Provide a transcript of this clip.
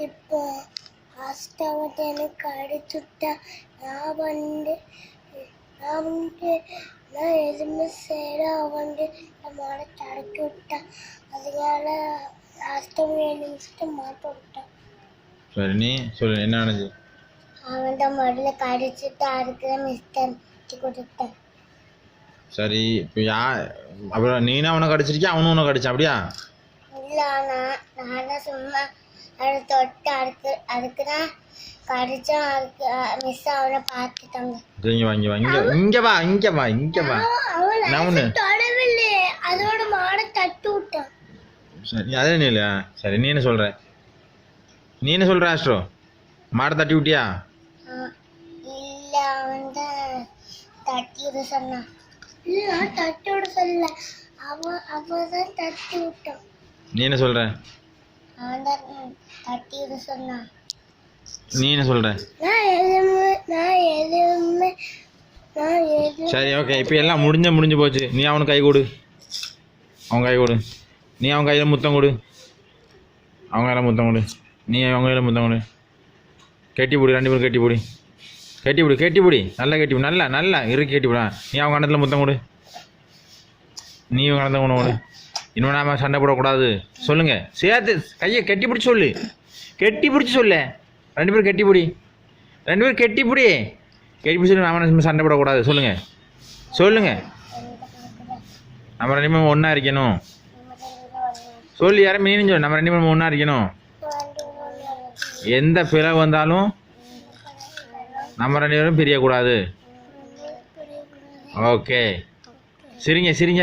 இப்போ லாஸ்ட்டாக எனக்கு அடிச்சுட்டா நான் வந்து நான் எதுவுமே செய்யல வந்து நம்மளை தடுக்கி விட்டான். அதனால லாஸ்ட்டாக நிமிஷத்தை மாட்ட விட்டான். சரி நீ சொல்லு என்ன நடந்துச்சு? அவன் தான் முதல்ல கடிச்சிட்டு அதுக்கு மிஸ்டர் கொடுத்தேன். சரி இப்போ அப்புறம் நீனா அவனை கடிச்சிருக்கியா அவனும் உன்னை கடிச்சான் அப்படியா? இல்லை நான் சும்மா அதை தொட்டு அதுக்கு தான் கடிச்சா அதுக்கு மிஸ் அவனை பார்த்துட்டாங்க. இங்க வா நான் ஒன்று தொடவில்லை அதோட மாடை தட்டு விட்டான். சரி அதே நீ இல்லையா? சரி நீ என்ன சொல்ற ஆஸ்ட்ரோ? மாடை தட்டி விட்டியா? இல்லை அவன் தான் தட்டி விட சொன்னான். இல்லை தட்டி விட சொல்லல அவன் தான் தட்டி விட்டான். நீ என்ன சொல்ற? அவன் தான் தட்டி விட சொன்னான். நீ என்ன சொல்ற? நான் எதுவுமே சரி ஓகே இப்போ எல்லாம் முடிஞ்சு போச்சு. நீ அவனுக்கு கை கொடு. நீ அவன் கையில் முத்தம் கொடு. அவங்க கையில் முத்தம் கொடு. நீ அவங்க கையில் முத்தம் கொடு. கட்டிப்பிடி 2 பேரும் கட்டிப்பிடி நல்லா கட்டிப்பிடி நல்லா இறுக்கி கட்டிப்பிடா. நீ அவங்க கணத்தில் முத்தம் கொடு. நீ இவங்க கணத்தை கொண்டு இன்னும் நாம சண்டை போடக்கூடாது சொல்லுங்க. சேர்த்து கையை கட்டி பிடிச்சி சொல்லு. 2 பேரும் கட்டிப்பிடி சொல்லி நாம சண்டை போடக்கூடாது சொல்லுங்க. நம்ம 2 பேரும் ஒன்றா இருக்கணும் சொல்லி யாரும் மீனும் சொல்லு. நம்ம 2 பேரும் ஒன்றா இருக்கணும். எந்த பிளவு வந்தாலும் நம்ம 2 பேரும் பிரியக்கூடாது. ஓகே சரிங்க. சரி